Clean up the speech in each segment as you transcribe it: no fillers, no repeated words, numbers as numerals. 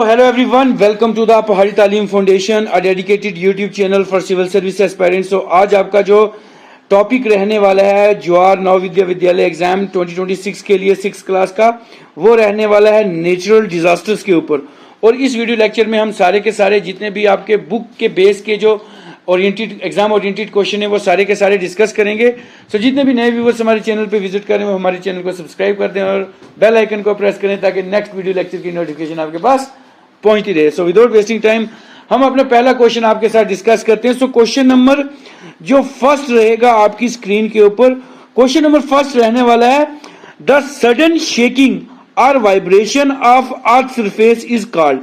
Hello everyone, welcome to the पहाड़ी तालीम foundation, a dedicated YouTube channel for civil service aspirants. So आज आपका जो टॉपिक रहने वाला है ज्वार नवविद्या विद्यालय एग्जाम 2026 के लिए 6 क्लास का, वो रहने वाला है नेचुरल डिजास्टर्स के ऊपर। और इस वीडियो लेक्चर में हम सारे के सारे जितने भी आपके बुक के बेस के जो ओरिएंटेड एग्जाम ओरिएंटेड क्वेश्चन है वो सारे के सारे डिस्कस करेंगे। सो जितने भी नए व्यूवर्स हमारे चैनल पे विजिट करें वो हमारे चैनल को सब्सक्राइब कर दें और बेल आइकन को प्रेस करें ताकि नेक्स्ट वीडियो लेक्चर की नोटिफिकेशन आपके पास पहुंचती रहे। सो विदाउट वेस्टिंग टाइम हम अपना पहला क्वेश्चन आपके साथ डिस्कस करते हैं। सो क्वेश्चन नंबर जो फर्स्ट रहेगा आपकी स्क्रीन के ऊपर, क्वेश्चन नंबर फर्स्ट रहने वाला है द सडन शेकिंग और vibration of earth surface is called.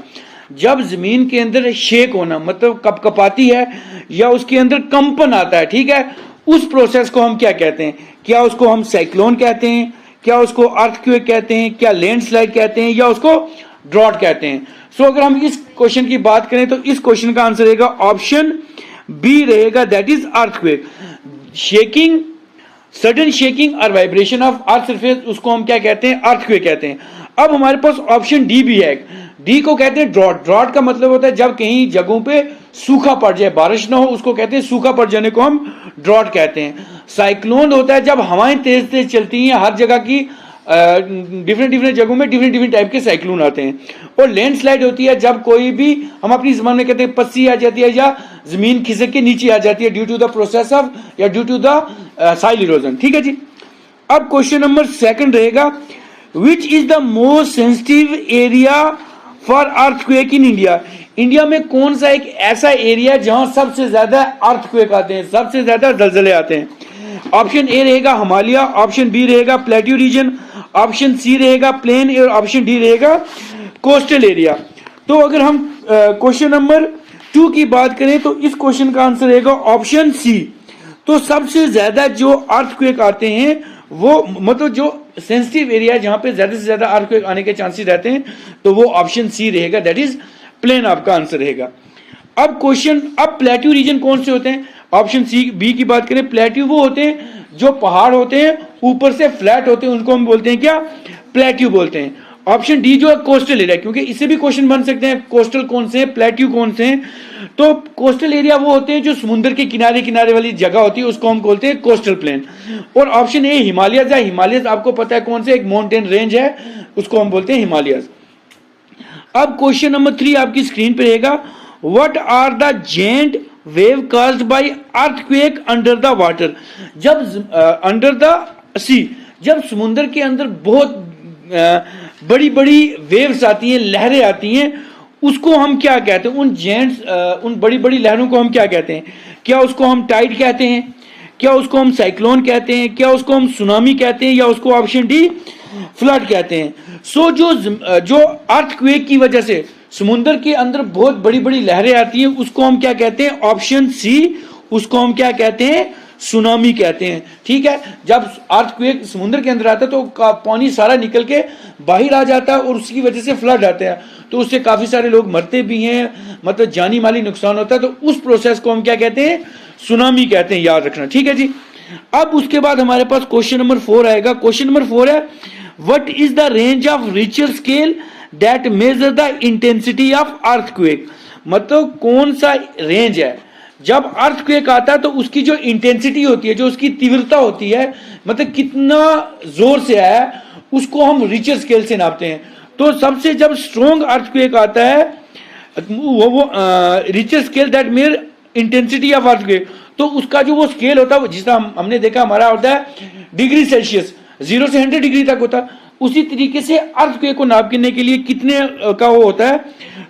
जब जमीन के अंदर शेक होना मतलब कपकपाती है या उसके अंदर कंपन आता है, ठीक है, उस प्रोसेस को हम क्या कहते हैं? क्या उसको हम साइक्लोन कहते हैं, क्या उसको अर्थक्वेक कहते हैं, क्या लैंडस्लाइड कहते हैं, या उसको ड्रॉट कहते हैं? सो अगर हम इस क्वेश्चन की बात करें तो इस क्वेश्चन का आंसर रहेगा ऑप्शन बी रहेगा, that is earthquake. Shaking, sudden shaking और वाइब्रेशन ऑफ अर्थ सरफेस, उसको हम क्या कहते हैं? अर्थक्वेक कहते हैं। अब हमारे पास ऑप्शन डी भी है, डी को कहते हैं ड्रॉट। ड्रॉट का मतलब होता है जब कहीं जगहों पे सूखा पड़ जाए, बारिश ना हो, उसको कहते हैं सूखा पड़ जाने को हम ड्रॉट कहते हैं। साइक्लोन होता है जब हवाएं तेज तेज चलती हैं, हर जगह की डिफरेंट जगहों में डिफरेंट टाइप के साइक्लोन आते हैं। और लैंडस्लाइड होती है जब कोई भी, हम अपनी जबान में कहते हैं पस्सी आ जाती है या जमीन खिसक के नीचे आ जाती है due to the process of या due to the soil erosion, ठीक है जी। अब क्वेश्चन नंबर सेकंड रहेगा which is the most sensitive area for earthquake in India. India में कौन सा एक ऐसा एरिया है जहां सबसे ज्यादा अर्थक्वेक आते हैं, सबसे ज्यादा जलजले आते हैं? ऑप्शन ए रहेगा हिमालय, ऑप्शन बी रहेगा प्लेट्यू रीजन, ऑप्शन सी रहेगा प्लेन और ऑप्शन डी रहेगा कोस्टल एरिया। तो अगर हम क्वेश्चन नंबर 2 की बात करें तो इस क्वेश्चन का आंसर रहेगा ऑप्शन सी। तो सबसे ज्यादा जो अर्थक्वेक आते हैं वो मतलब जो सेंसिटिव एरिया जहां पे ज्यादा से ज्यादा अर्थक्वेक आने के चांसेस रहते हैं तो वो ऑप्शन सी रहेगा, दैट इज प्लेन आपका आंसर रहेगा। अब क्वेश्चन, अब प्लेट्यू रीजन कौन से होते हैं? ऑप्शन सी बी की बात करें, प्लेट्यू वो होते हैं जो पहाड़ होते हैं ऊपर से फ्लैट होते हैं, उनको हम बोलते हैं क्या? प्लेट्यू बोलते हैं। ऑप्शन डी जो है कोस्टल एरिया, क्योंकि इससे भी क्वेश्चन बन सकते हैं कोस्टल कौन से हैं, प्लेट्यू कौन से हैं। तो कोस्टल एरिया वो होते हैं जो समुद्र के किनारे किनारे वाली जगह होती है, उसको हम बोलते हैं कोस्टल प्लेन। और ऑप्शन ए हिमालयस है, हिमालयस आपको पता है कौन से एक माउंटेन रेंज है, उसको हम बोलते हैं हिमालयस। अब क्वेश्चन नंबर 3 आपकी स्क्रीन पे रहेगा what are the giant wave caused by earthquake under the water. जब अंडर द सी, जब समुद्र के अंदर बहुत बड़ी बड़ी वेव्स आती हैं, लहरें आती हैं, उसको हम क्या कहते हैं? उन जेंट्स, उन बड़ी बड़ी लहरों को हम क्या कहते हैं? क्या उसको हम टाइड कहते हैं, क्या उसको हम साइक्लोन कहते हैं, क्या उसको हम सुनामी कहते हैं, या उसको ऑप्शन डी फ्लड कहते हैं? सो जो अर्थक्वेक की वजह से समुद्र के अंदर बहुत बड़ी बड़ी लहरें आती हैं, उसको हम क्या कहते हैं? ऑप्शन सी, उसको हम क्या कहते हैं? सुनामी कहते हैं, ठीक है। जब अर्थक्वेक समुद्र के अंदर आता है तो पानी सारा निकल के बाहर आ जाता है और उसकी वजह से फ्लड आता है, तो उससे काफी सारे लोग मरते भी हैं, मतलब जानी माली नुकसान होता है। तो उस प्रोसेस को हम क्या कहते हैं? सुनामी कहते हैं, याद रखना, ठीक है जी। अब उसके बाद हमारे पास क्वेश्चन नंबर 4 आएगा। क्वेश्चन नंबर 4 है what is the range of richer scale that measure the intensity of earthquake. मतलब कौन सा रेंज है जब अर्थक्वेक आता है तो उसकी जो इंटेंसिटी होती है, जो उसकी तीव्रता होती है, मतलब कितना जोर से आया, उसको हम रिचर स्केल से नापते हैं। तो सबसे जब स्ट्रॉन्ग अर्थक्वेक आता है वो Richter scale that measure intensity of earthquake, तो उसका जो वो स्केल होता है, जिसका हमने देखा हमारा होता है डिग्री सेल्सियस, 0 से 100 डिग्री तक होता है। उसी तरीके से अर्थक्वेक को नापने के लिए कितने का वो होता है?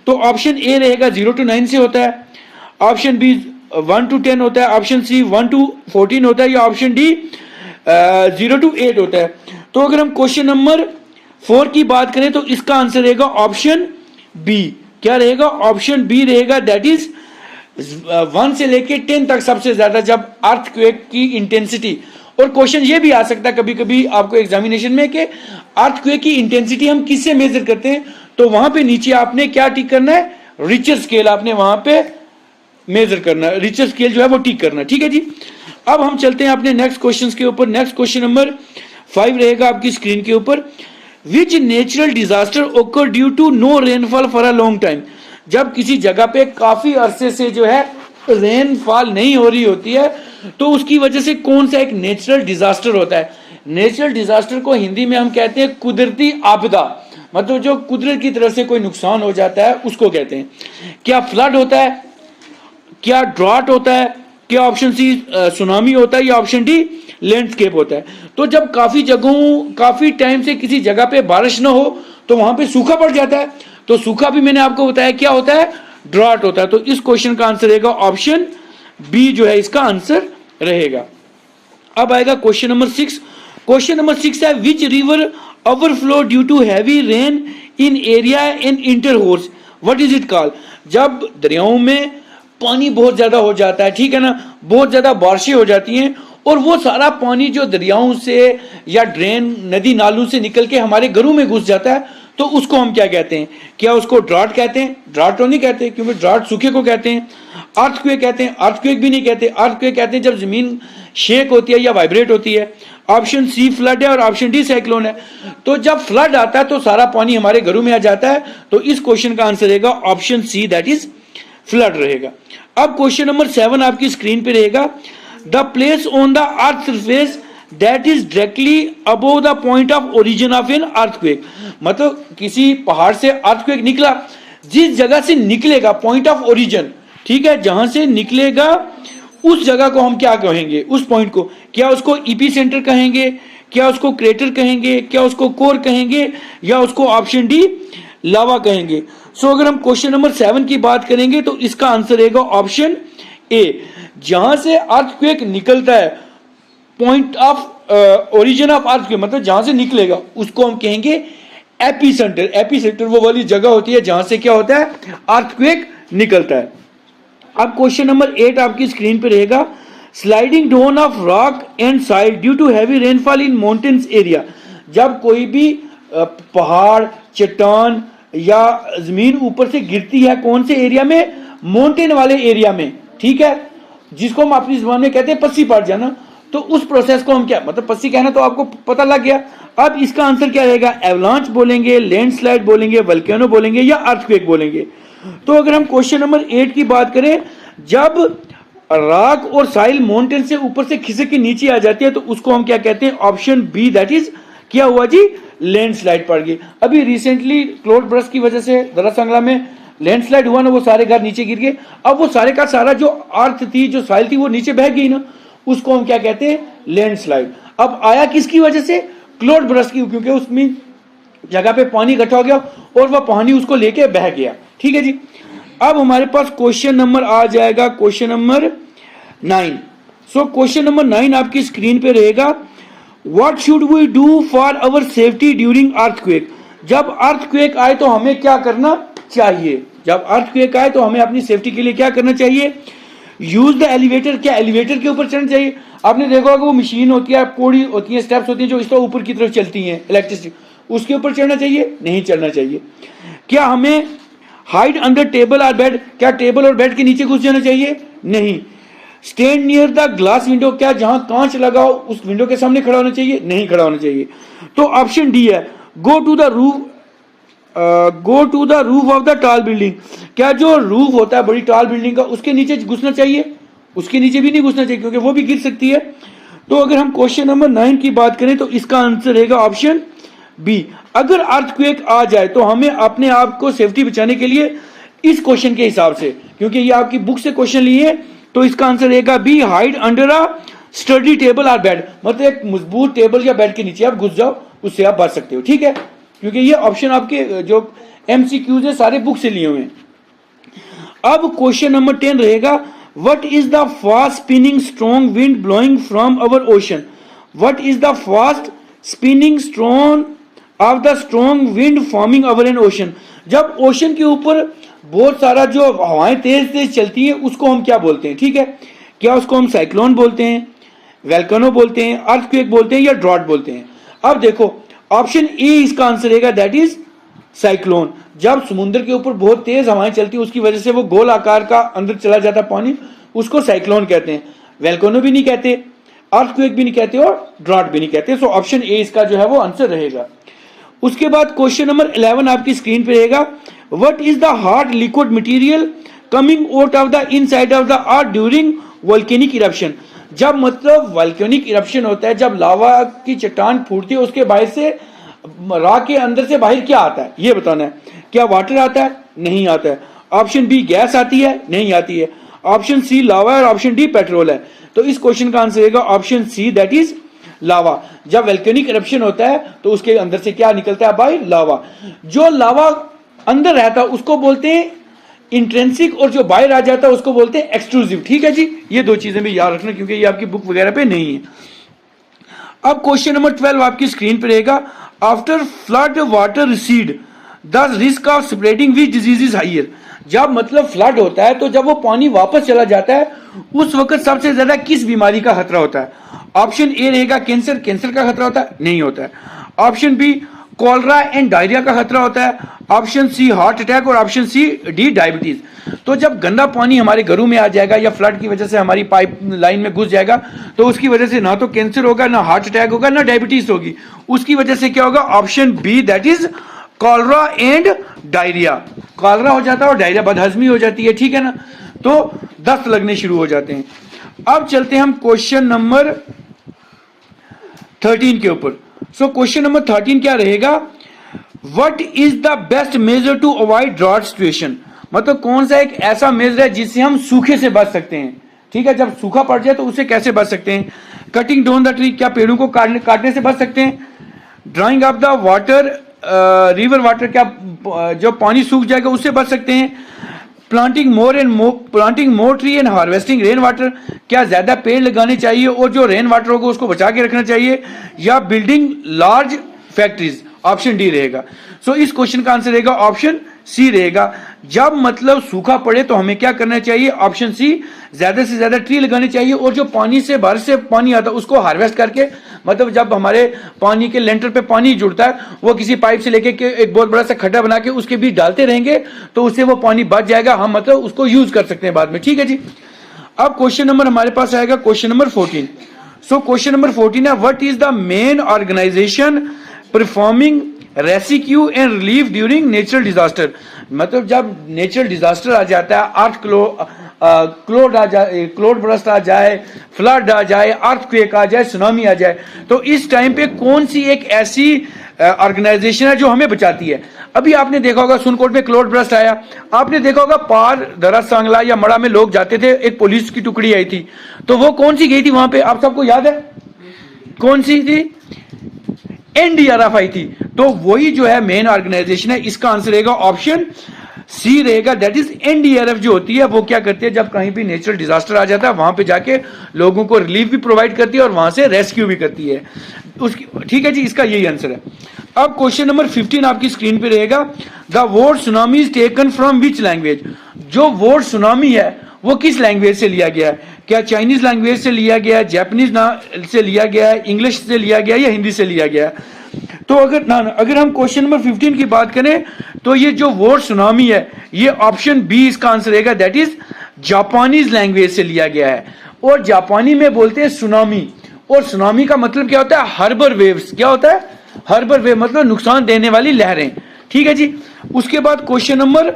तो ऑप्शन ए रहेगा 0 to 9 से होता है, ऑप्शन बी 1 to 10 होता है, ऑप्शन सी 1 to 14 होता है, या ऑप्शन डी 0 to 8 होता है। तो अगर हम क्वेश्चन नंबर 4 की बात करें तो इसका आंसर रहेगा ऑप्शन बी। क्या रहेगा? ऑप्शन बी रहेगा, दैट इज 1 से लेके 10 तक सबसे ज्यादा जब अर्थक्वेक की इंटेंसिटी। और क्वेश्चन ये भी आ सकता है कभी कभी आपको एग्जामिनेशन में कि अर्थक्वेक की इंटेंसिटी हम किससे मेजर करते हैं, तो वहां पे नीचे आपने क्या टिक करना है? रिचर स्केल आपने वहां पे मेजर करना, रिचर स्केल जो है वो टिक करना, ठीक है जी। अब हम चलते हैं अपने नेक्स्ट क्वेश्चन के ऊपर। नेक्स्ट क्वेश्चन नंबर 5 रहेगा आपकी स्क्रीन के ऊपर। Which natural disaster occur due to no rainfall for a long time, जब किसी जगह पे काफी अरसे से जो है रेनफॉल नहीं हो रही होती है तो उसकी वजह से कौन सा एक नेचुरल डिजास्टर होता है। नेचुरल डिजास्टर को हिंदी में हम कहते हैं कुदरती आपदा, मतलब जो कुदरत की तरफ से कोई नुकसान हो जाता है उसको कहते हैं। क्या फ्लड होता है, क्या ड्रॉट होता है, क्या ऑप्शन सी सुनामी होता है, या ऑप्शन डी लैंडस्केप होता है। तो जब काफी जगहों काफी टाइम से किसी जगह पे बारिश ना हो तो वहां पे सूखा पड़ जाता है, तो सूखा भी मैंने आपको बताया क्या होता है, ड्रॉट होता है। तो इस क्वेश्चन का आंसर रहेगा ऑप्शन बी जो है इसका आंसर रहेगा। अब आएगा क्वेश्चन नंबर 6। क्वेश्चन नंबर 6 है which river overflow due to heavy rain in area in inter hours, what is it called. जब दरियाओं में पानी बहुत ज्यादा हो जाता है, ठीक है ना, बहुत ज्यादा बारिशें हो जाती हैं और वो सारा पानी जो दरियाओं से या ड्रेन नदी नालों से निकल के हमारे घरों में घुस जाता है, तो उसको हम क्या कहते हैं। क्या उसको ड्राट कहते हैं, ड्राट तो नहीं कहते क्योंकि ड्राट सूखे को कहते हैं। अर्थक्वेक कहते हैं, अर्थक्वेक भी नहीं कहते, अर्थक्वेक कहते हैं जब जमीन शेक होती है या वाइब्रेट होती है। ऑप्शन सी फ्लड है और ऑप्शन डी साइक्लोन है। तो जब फ्लड आता है तो सारा पानी हमारे घरों में आ जाता है, तो इस क्वेश्चन का आंसर रहेगा option C that is flood रहेगा। अब क्वेश्चन नंबर 7 आपकी स्क्रीन पे रहेगा, the place on the earth surface that is directly above the point of origin of an earthquake, मतलब किसी पहाड़ से अर्थक्वेक निकला, जिस जगह से निकलेगा पॉइंट ऑफ ओरिजिन, ठीक है, जहां से निकलेगा उस जगह को हम क्या कहेंगे, उस पॉइंट को। क्या उसको ईपी सेंटर कहेंगे, क्या उसको क्रेटर कहेंगे, क्या उसको कोर कहेंगे, या उसको ऑप्शन डी लावा कहेंगे। सो अगर हम क्वेश्चन नंबर 7 की बात करेंगे तो इसका आंसर रहेगा ऑप्शन ए, जहां से अर्थक्वेक निकलता है point of origin of earthquake, मतलब जहां से निकलेगा उसको हम कहेंगे एपी सेंटर। एपी सेंटर वो वाली जगह होती है जहां से क्या होता है, अर्थक्वेक निकलता है। अब क्वेश्चन नंबर 8 आपकी स्क्रीन पे रहेगा, sliding down of rock and soil due to heavy rainfall in mountains area, जब कोई भी पहाड़ चट्टान या जमीन ऊपर से गिरती है, कौन से एरिया में, माउंटेन वाले एरिया में, ठीक है, जिसको हम अपनी जुबान में कहते हैं पस्सी पड़ जाना। तो उस प्रोसेस को हम क्या, मतलब पस्सी कहना तो आपको पता लग गया। अब इसका आंसर क्या रहेगा, एवलांच बोलेंगे, लैंडस्लाइड बोलेंगे, वल्केनो बोलेंगे, या अर्थक्वेक बोलेंगे। तो अगर हम क्वेश्चन नंबर 8 की बात करें, जब रॉक और साइल माउंटेन से ऊपर से खिसक के नीचे आ जाती है तो उसको हम क्या कहते हैं, ऑप्शन बी दैट इज क्या हुआ जी, लैंडस्लाइड पड़ गई। अभी रिसेंटली क्लाउड बर्स्ट की वजह से दरअसल में लैंडस्लाइड हुआ ना, वो सारे घर नीचे गिर गए। अब वो सारे का सारा जो अर्थ थी, जो साइल थी, वो नीचे बह गई ना, उसको हम क्या कहते हैं, लैंडस्लाइड। अब आया किसकी वजह से, क्लाउड बर्स्ट की, क्योंकि उसमें जगह पे पानी इकट्ठा हो गया और वह पानी उसको लेके बह गया, ठीक है जी। अब हमारे पास क्वेश्चन नंबर आ जाएगा question number 9। So question number 9 आपकी स्क्रीन पे रहेगा, what should we do for our safety during earthquake, जब अर्थक्वेक आए तो हमें क्या करना चाहिए, जब अर्थक्वेक आए तो हमें अपनी सेफ्टी के लिए क्या करना चाहिए। यूज द एलिवेटर, क्या एलिवेटर के ऊपर चढ़ना चाहिए। आपने देखा होगा वो मशीन होती है, पौड़ी होती है, स्टेप्स होती हैं जो इस तरह ऊपर की तरफ चलती हैं इलेक्ट्रिसिटी, उसके ऊपर चढ़ना चाहिए, नहीं चढ़ना चाहिए। क्या हमें हाइड अंडर टेबल और बेड, क्या टेबल और बेड के नीचे घुस जाना चाहिए, नहीं। Stand near the glass window, क्या जहां कांच लगा हो उस विंडो के सामने खड़ा होना चाहिए, नहीं खड़ा होना चाहिए। तो ऑप्शन डी है, go to the roof of the tall building, क्या जो रूफ होता है बड़ी टॉल बिल्डिंग का उसके नीचे घुसना चाहिए, उसके नीचे भी नहीं घुसना चाहिए क्योंकि वो भी गिर सकती है। तो अगर हम क्वेश्चन नंबर 9 की बात करें तो इसका आंसर रहेगा ऑप्शन बी। अगर अर्थक्वेक आ जाए तो हमें अपने आप को सेफ्टी बचाने के लिए इस क्वेश्चन के हिसाब से, क्योंकि ये आपकी बुक से क्वेश्चन लिए, तो इसका आंसर रहेगा B, hide under a study table और बेड, मतलब एक मजबूत टेबल या बेड के नीचे आप घुस जाओ, उससे आप बच सकते हो, ठीक है, क्योंकि ये ऑप्शन आपके जो एमसीक्यूज है सारे बुक से लिए हुए हैं। अब क्वेश्चन नंबर 10 रहेगा, what is the fast spinning strong wind blowing from our ocean, what is the fast spinning strong of the strong wind forming over N ocean, जब ओशन के ऊपर बहुत सारा जो हवाएं तेज तेज चलती हैं उसको हम क्या बोलते हैं, ठीक है, क्या उसको हम साइक्लोन बोलते हैं, वोल्केनो बोलते हैं, अर्थक्वेक बोलते हैं, या ड्रॉट बोलते हैं। अब देखो ऑप्शन ए इसका आंसर रहेगा दैट इज साइक्लोन। जब समुद्र के ऊपर बहुत तेज हवाएं चलती है उसकी वजह से वो गोल आकार का अंदर चला जाता पानी, उसको साइक्लोन कहते हैं। वोल्केनो भी नहीं कहते, अर्थक्वेक भी नहीं कहते और ड्रॉट भी नहीं कहते। सो ऑप्शन ए इसका जो है वो आंसर रहेगा। उसके बाद क्वेश्चन नंबर 11 आपकी स्क्रीन पे रहेगा, what is the hard liquid material coming out of the inside of the earth during volcanic eruption. जब मतलब वोल्केनिक इरप्शन होता है, जब लावा की चट्टान फूटती है, उसके बाहर से राख के अंदर से बाहर क्या आता है ये बताना है। क्या वाटर आता है? नहीं आता है। ऑप्शन बी गैस आती है? नहीं आती है। ऑप्शन सी लावा है और ऑप्शन डी पेट्रोल है। तो इस क्वेश्चन का आंसर रहेगा ऑप्शन सी, दैट इज लावा। जब वोल्केनिक इरप्शन होता है तो उसके अंदर से क्या निकलता है भाई? लावा। जो लावा अंदर रहता है उसको बोलते हैं इंट्रेंसिक, और जो बाहर आ जाता है उसको बोलते हैं एक्सट्रूसिव। ठीक है जी, ये दो चीजें भी याद रखना क्योंकि ये आपकी बुक वगैरह पे नहीं है। अब क्वेश्चन नंबर 12 आपकी स्क्रीन पे रहेगा, after flood water recede the risk of spreading which disease is higher. जब मतलब फ्लड होता है तो जब वो पानी वापस चला जाता है उस वक्त सबसे ज्यादा किस बीमारी का खतरा होता है? ऑप्शन ए रहेगा कैंसर, कैंसर का खतरा होता है? नहीं होता है। Option B cholera and diarrhoea का खतरा होता है। ऑप्शन सी हार्ट अटैक और ऑप्शन सी डी डायबिटीज। तो जब गंदा पानी हमारे घरों में आ जाएगा या फ्लड की वजह से हमारी पाइप लाइन में घुस जाएगा तो उसकी वजह से ना तो कैंसर होगा, ना हार्ट अटैक होगा, ना डायबिटीज होगी। उसकी वजह से क्या होगा? Option B, that is cholera and diarrhoea. Cholera हो जाता है और डायरिया बदहजमी हो जाती है। ठीक है ना, तो दस्त लगने शुरू हो जाते हैं। अब चलते हैं हम क्वेश्चन नंबर 13 के ऊपर। सो क्वेश्चन नंबर 13 क्या रहेगा? What is the best measure to avoid drought situation. मतलब कौन सा एक ऐसा मेजर है जिससे हम सूखे से बच सकते हैं। ठीक है, जब सूखा पड़ जाए तो उससे कैसे बच सकते हैं? कटिंग डाउन द ट्री, क्या पेड़ों को काटने से बच सकते हैं? Drying of the water, river water, क्या जो पानी सूख जाएगा उससे बच सकते हैं? Planting more tree and harvesting rain water, क्या ज्यादा पेड़ लगाने चाहिए और जो रेन वाटर होगा उसको बचा के रखना चाहिए? या building large factories, option D रहेगा। सो इस क्वेश्चन का आंसर रहेगा ऑप्शन सी रहेगा। जब मतलब सूखा पड़े तो हमें क्या करना चाहिए? ऑप्शन सी, ज्यादा से ज्यादा ट्री लगाने चाहिए और जो पानी से बाहर से पानी आता है उसको हार्वेस्ट करके, मतलब जब हमारे पानी के लेंटर पे पानी जुड़ता है वो किसी पाइप से लेके एक बहुत बड़ा सा खड्डा बना के उसके बीच डालते रहेंगे तो उससे वो पानी बच जाएगा, हम मतलब उसको यूज कर सकते हैं बाद में। ठीक है जी। अब क्वेश्चन नंबर हमारे पास आएगा question number 14। So question number 14 है, what is the main organisation performing rescue and relief during natural disaster. मतलब जब नेचुरल डिजास्टर आ जाता है, अर्थ क्लोड बरस्ट आ जाए, फ्लड आ जाए, अर्थक्वेक आ जाए, सुनामी आ जाए, तो इस टाइम पे कौन सी एक ऐसी ऑर्गेनाइजेशन है जो हमें बचाती है? अभी आपने देखा होगा सुनकोट में क्लोड बरस्ट आया, आपने देखा होगा पार दरा सांगला या मड़ा में लोग जाते थे, एक पुलिस की टुकड़ी आई थी, तो वो कौन सी गई थी वहां पे? आप सबको याद है कौन सी थी? एनडीआरएफ आई थी। तो वही जो है मेन ऑर्गेनाइजेशन है। इसका आंसर रहेगा ऑप्शन सी रहेगा, दैट इज एनडीआरएफ। जो होती है वो क्या करती है, जब कहीं भी नेचुरल डिजास्टर आ जाता है वहां पे जाके लोगों को रिलीफ भी प्रोवाइड करती है और वहां से रेस्क्यू भी करती है उसकी। ठीक है जी, इसका यही आंसर है। अब क्वेश्चन नंबर 15 आपकी स्क्रीन पे रहेगा, the word tsunami is taken from which language. जो वर्ड सुनामी है वो किस लैंग्वेज से लिया गया है? क्या चाइनीज लैंग्वेज से लिया गया है, जापानीज से लिया गया है, इंग्लिश से लिया गया या हिंदी से लिया गया? तो अगर हम क्वेश्चन नंबर 15 की बात करें तो ये जो वर्ड सुनामी है ये ऑप्शन बी इसका आंसर रहेगा, दैट इज जापानीज लैंग्वेज से लिया गया है। और जापानी में बोलते हैं सुनामी, और सुनामी का मतलब क्या होता है? Harbour waves. क्या होता है? हार्बर वेव, मतलब नुकसान देने वाली लहरें। ठीक है जी। उसके बाद क्वेश्चन नंबर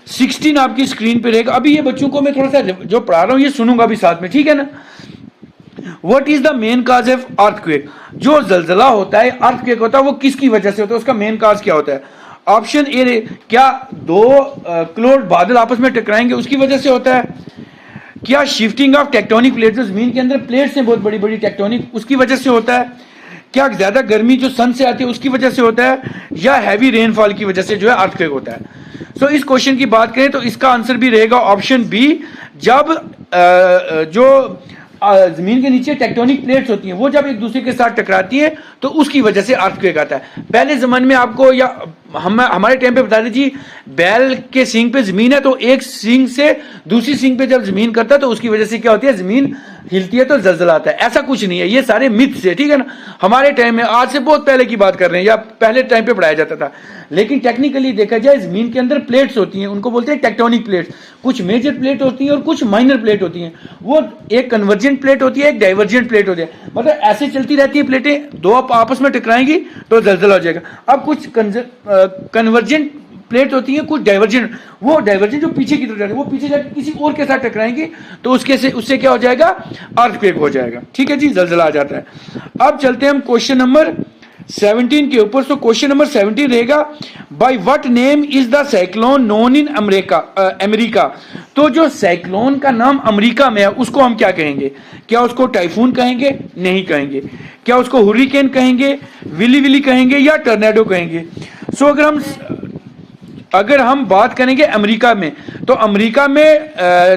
16 आपकी स्क्रीन पे रहेगा। अभी ये बच्चों को मैं थोड़ा सा जो पढ़ा रहा हूं ये सुनूंगा भी साथ में, ठीक है ना। What is the main cause of earthquake. जो जलजला होता है, अर्थक्वेक होता है, वो किसकी वजह से होता है? उसका मेन काज क्या होता है? ऑप्शन ए, क्या दो क्लाउड बादल आपस में टकराएंगे उसकी वजह से होता है? क्या शिफ्टिंग ऑफ टेक्टोनिक प्लेट्स, जमीन के अंदर प्लेट्स हैं बहुत बड़ी बड़ी टेक्टोनिक, उसकी वजह से होता है? क्या ज्यादा गर्मी जो सन से आती है उसकी वजह से होता है? या हैवी रेनफॉल की वजह से जो है अर्थक्वेक होता है? सो इस क्वेश्चन की बात करें तो इसका आंसर भी रहेगा ऑप्शन बी। जब जो जमीन के नीचे टेक्टोनिक प्लेट्स होती हैं वो जब एक दूसरे के साथ टकराती हैं तो उसकी वजह से अर्थक्वेक आता है। पहले जमाने में आपको या हमारे टाइम पे बता दीजिए, बैल के सींग पे जमीन है तो एक सींग से दूसरी सींग पे जब जमीन करता है तो उसकी वजह से क्या होती है? जमीन हिलती है तो जलजला आता है, ऐसा कुछ नहीं है, ये सारे मिथ्स है, ठीक है ना। हमारे टाइम में, आज से बहुत पहले की बात कर रहे हैं, या पहले टाइम पे पढ़ाया जाता था। लेकिन टेक्निकली देखा जाए, जमीन के अंदर प्लेट्स होती हैं, उनको बोलते हैं टेक्टोनिक प्लेट्स। कुछ मेजर प्लेट होती हैं और कुछ माइनर प्लेट होती हैं। वो एक कन्वर्जेंट प्लेट होती है, एक डाइवर्जेंट प्लेट होती है, मतलब ऐसे चलती रहती है प्लेटें, दो आपस में टकराएंगी तो जलजला हो जाएगा। अब कुछ कन्वर्जेंट प्लेट होती है, कुछ डाइवर्जेंट। वो डाइवर्जेंट जो पीछे की तरफ जाती है, वो पीछे जाकर किसी और के साथ टकराएंगी तो उससे क्या हो जाएगा, अर्थक्वेक हो जाएगा, ठीक है जी, जलजला आ जाता है। अब चलते हैं हम क्वेश्चन नंबर 17 के ऊपर। सो क्वेश्चन नंबर 17 रहेगा, by what name is the cyclone known in America. तो जो साइक्लोन का नाम अमेरिका में है उसको हम क्या कहेंगे? क्या उसको टाइफून कहेंगे? नहीं कहेंगे। क्या उसको हुरिकेन कहेंगे, विली विली कहेंगे, या टर्नेडो कहेंगे? सो अगर हम बात करेंगे अमेरिका में, तो अमेरिका में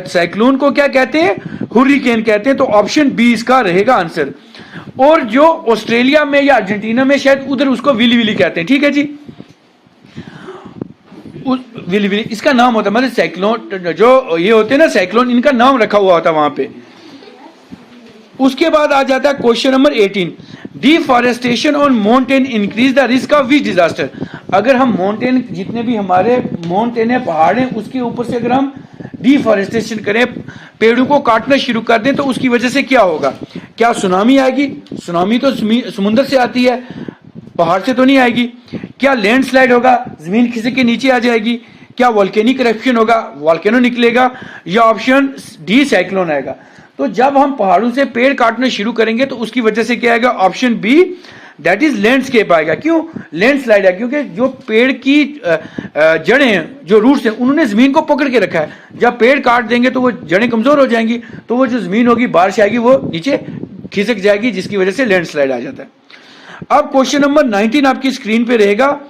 साइक्लोन को क्या कहते हैं? हुरिकेन कहते हैं। तो ऑप्शन बी इसका रहेगा आंसर। और जो ऑस्ट्रेलिया में या अर्जेंटीना में शायद उधर उसको विली विली कहते हैं, ठीक है जी, विली विली इसका नाम होता है। मतलब साइक्लोन जो ये होते हैं ना साइक्लोन, इनका नाम रखा हुआ होता है वहां पे। उसके बाद आ जाता है question number 18, deforestation on mountain increase the risk of which disaster. अगर हम माउंटेन, जितने भी हमारे माउंटेन है, पहाड़ हैं, उसके ऊपर से अगर हम डिफॉरेस्टेशन करें, पेड़ों को काटना शुरू कर दें, तो उसकी वजह से क्या होगा? क्या सुनामी आएगी? सुनामी तो समुद्र से आती है, पहाड़ से तो नहीं आएगी। क्या लैंडस्लाइड होगा? जमीन खिसक के नीचे आ जाएगी। क्या वोल्केनिक इरप्शन होगा? वोल्केनो निकलेगा। या ऑप्शन डी साइक्लोन आएगा। तो जब हम पहाड़ों से पेड़ काटना शुरू करेंगे तो उसकी वजह से क्या आएगा? Option B, that is landscape आएगा। क्यों लैंडस्लाइड है? क्योंकि जो पेड़ की जड़ें हैं, जो रूट्स हैं, उन्होंने जमीन को पकड़ के रखा है। जब पेड़ काट देंगे तो वो जड़ें कमजोर हो जाएंगी, तो वो जो जमीन होगी, बारिश आएगी, वो नीचे खिसक जाएगी, जिसकी वजह से लैंडस्लाइड आ जाता है। अब क्वेश्चन नंबर 19 आपकी स्क्रीन पे रहेगा,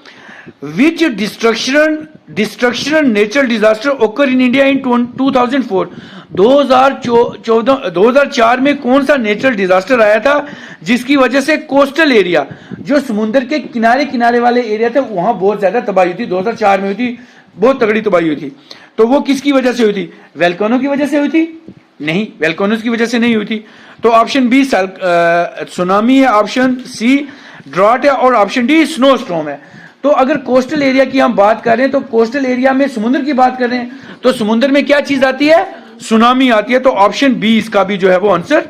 विच डिस्ट्रक्शनल नेचुरल डिजास्टर ओकर इन इंडिया इन 2004। 2004 में कौन सा नेचुरल डिजास्टर आया था जिसकी वजह से कोस्टल एरिया, जो समुद्र के किनारे किनारे वाले एरिया थे, वहां बहुत ज्यादा तबाही हुई थी। 2004 में हुई थी, बहुत तगड़ी तबाही हुई थी। तो वो किसकी वजह से हुई थी? वेल्कानो की वजह से हुई थी? नहीं, वेल्कानोस की वजह से नहीं हुई थी। तो ऑप्शन बी सुनामी है, ऑप्शन सी ड्रॉट है, और ऑप्शन डी स्नो स्टॉर्म है। तो अगर कोस्टल एरिया की हम बात कर रहे हैं, तो कोस्टल एरिया में समुद्र की बात कर रहे हैं, तो समुद्र में क्या चीज आती है? सुनामी आती है। तो ऑप्शन बी इसका भी जो है वो आंसर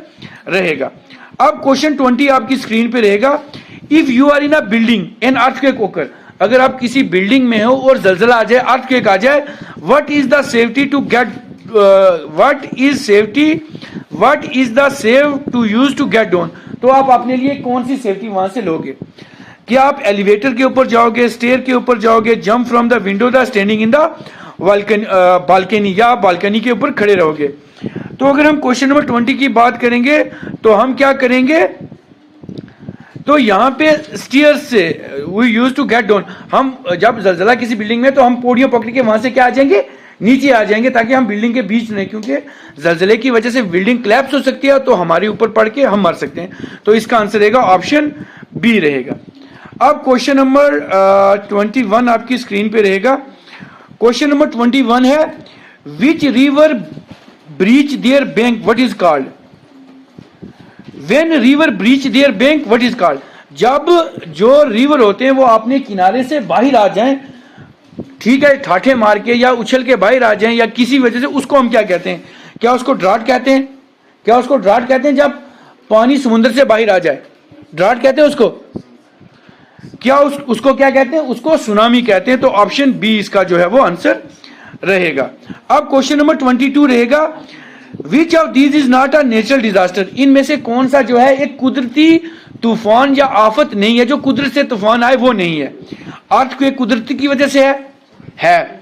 रहेगा। अब क्वेश्चन 20 आपकी स्क्रीन पे रहेगा, if you are in a building an earthquake occur. अगर आप किसी बिल्डिंग में हो और जलजला आ जाए, अर्थक्वेक आ जाए, what is the safety to get what is the save to use to get down. तो आप अपने लिए कौन सी सेफ्टी वहां से लोगे? क्या आप एलिवेटर के ऊपर जाओगे, स्टेयर के ऊपर जाओगे, jump from the window, the standing in the balcony, या बालकनी के ऊपर खड़े रहोगे? तो अगर हम क्वेश्चन नंबर 20 की बात करेंगे तो हम क्या करेंगे? तो यहाँ पे स्टेयर्स से we use to get down. हम जब जलजला किसी बिल्डिंग में, तो हम पौड़ियों पकड़ के वहां से क्या आ जाएंगे? नीचे आ जाएंगे, ताकि हम बिल्डिंग के बीच नहीं, क्योंकि जलजले की वजह से बिल्डिंग क्लैप्स हो सकती है, तो हमारे ऊपर पड़ के हम मर सकते हैं। तो इसका आंसर रहेगा ऑप्शन बी रहेगा। अब क्वेश्चन नंबर 21 आपकी स्क्रीन पे रहेगा। क्वेश्चन नंबर 21 है, which river breach there bank what is called. When river breach there bank what is called. जब जो रिवर होते हैं वो अपने किनारे से बाहर आ जाएं, ठीक है, ठाठे मार के या उछल के बाहर आ जाएं या किसी वजह से, उसको हम क्या कहते हैं? क्या उसको ड्राट कहते हैं? क्या उसको ड्राट कहते हैं? जब पानी समुद्र से बाहर आ जाए, ड्राट कहते हैं उसको? क्या उसको क्या कहते हैं? उसको सुनामी कहते हैं। तो ऑप्शन बी इसका जो है वो आंसर रहेगा। अब क्वेश्चन नंबर 22 रहेगा, which of these is not a natural disaster. इनमें से कौन सा जो है एक कुदरती तूफान या आफत नहीं है? जो कुदरत से तूफान आए वो नहीं है। अर्थक्वेक कुदरती की वजह से है।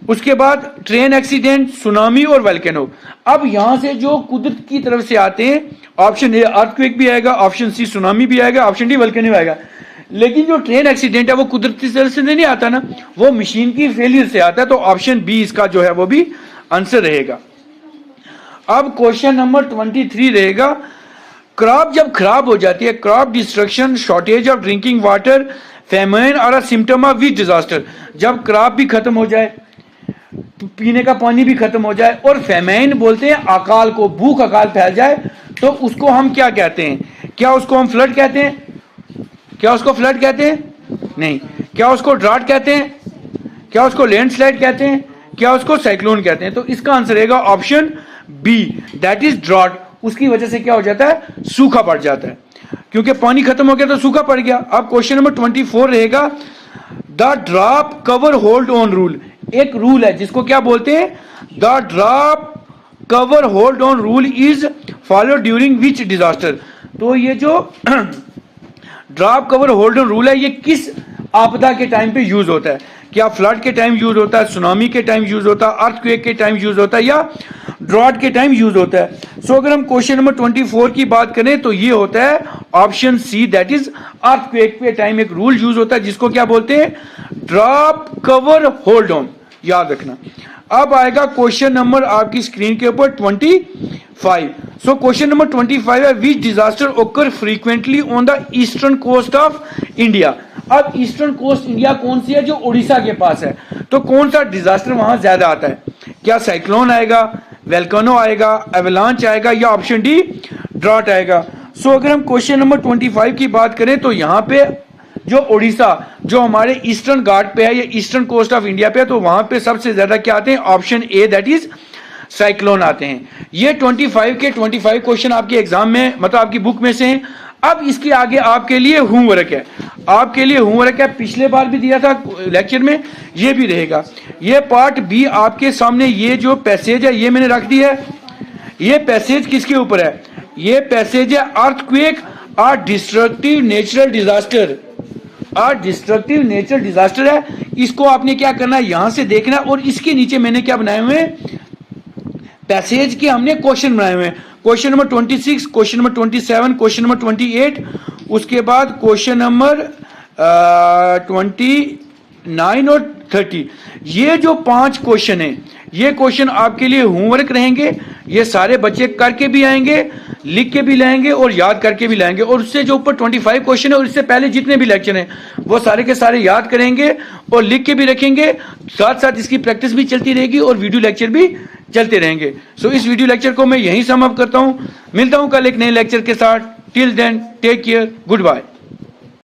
उसके बाद ट्रेन एक्सीडेंट, सुनामी और वोल्केनो। अब यहां से जो कुदरत की तरफ से आते हैं, ऑप्शन ए अर्थक्वेक भी आएगा, ऑप्शन सी सुनामी भी आएगा, ऑप्शन डी वोल्केनो आएगा। लेकिन जो ट्रेन एक्सीडेंट है वो कुदरती तरफ से नहीं आता ना, वो मशीन की फेलियर से आता है। तो ऑप्शन बी इसका जो है वो भी आंसर रहेगा। अब क्वेश्चन नंबर 23 रहेगा, क्रॉप जब खराब हो जाती है, crop destruction, shortage of drinking water, famine और a symptom of which disaster. जब क्रॉप भी खत्म हो जाए, पीने का पानी भी खत्म हो जाए, और फेमाइन बोलते हैं अकाल को, भूख अकाल फैल जाए, तो उसको हम क्या कहते हैं? क्या उसको हम फ्लड कहते हैं? क्या उसको फ्लड कहते हैं? नहीं। क्या उसको ड्राट कहते हैं? क्या उसको लैंडस्लाइड कहते हैं? क्या उसको साइक्लोन कहते हैं? तो इसका आंसर रहेगा option B, that is drought. उसकी वजह से क्या हो जाता है? सूखा पड़ जाता है, क्योंकि पानी खत्म हो गया तो सूखा पड़ गया। अब क्वेश्चन नंबर 24 रहेगा, the drop cover hold on rule. एक रूल है जिसको क्या बोलते हैं? The drop cover hold on rule is follow during which disaster. तो ये जो drop cover hold on rule है, ये किस आपदा के टाइम पे यूज होता है? क्या फ्लड के टाइम यूज होता है, सुनामी के टाइम यूज होता है, अर्थक्वेक के टाइम यूज होता है, या ड्रॉट के टाइम यूज होता है? सो अगर हम क्वेश्चन नंबर 24 की बात करें तो ये होता है option C, that is earthquake के टाइम एक रूल यूज होता है जिसको क्या बोलते हैं? ड्रॉप कवर होल्ड ऑन, याद रखना। अब आएगा क्वेश्चन नंबर आपकी स्क्रीन के ऊपर 25। सो क्वेश्चन नंबर 25 है, which disaster occur frequently on the eastern coast of India. अब ईस्टर्न कोस्ट इंडिया कौन सी है? जो उड़ीसा के पास है। तो कौन सा डिजास्टर वहां ज्यादा आता है? क्या साइक्लोन आएगा, वेल्कानो आएगा, एवलांच आएगा, या ऑप्शन डी ड्रॉट आएगा? सो अगर हम क्वेश्चन नंबर 25 की बात करें तो यहां पे जो उड़ीसा, जो हमारे ईस्टर्न घाट पे है या ईस्टर्न कोस्ट ऑफ इंडिया पे है, तो वहां पे सबसे ज्यादा क्या आते हैं? Option A, that is cyclone आते हैं। ये 25 के 25 क्वेश्चन आपके एग्जाम में, मतलब आपकी बुक में से हैं। अब इसके आगे आपके लिए होमवर्क है, आपके लिए होमवर्क है, पिछले बार भी दिया था लेक्चर में, ये भी रहेगा। ये पार्ट बी आपके सामने, ये जो पैसेज है ये मैंने रख दी है। ये पैसेज किसके ऊपर है? ये पैसेज है अर्थक्वेक और डिस्ट्रक्टिव नेचुरल डिजास्टर। और डिस्ट्रक्टिव नेचुरल डिजास्टर है, इसको आपने क्या करना है? यहां से देखना, और इसके नीचे मैंने क्या बनाए हुए हैं? पैसेज के हमने क्वेश्चन बनाए हुए हैं। Question number 26, question number 27, question number 28, उसके बाद क्वेश्चन नंबर 29 और 30। ये जो 5 क्वेश्चन है, ये क्वेश्चन आपके लिए होमवर्क रहेंगे। ये सारे बच्चे करके भी आएंगे, लिख के भी लाएंगे और याद करके भी लाएंगे। और उससे जो ऊपर 25 क्वेश्चन है और इससे पहले जितने भी लेक्चर हैं वो सारे के सारे याद करेंगे और लिख के भी रखेंगे। साथ साथ इसकी प्रैक्टिस भी चलती रहेगी और वीडियो लेक्चर भी चलते रहेंगे। सो इस वीडियो लेक्चर को मैं यहीं सम अप करता हूं। मिलता हूं कल एक नए लेक्चर के साथ। Till then take care, good bye.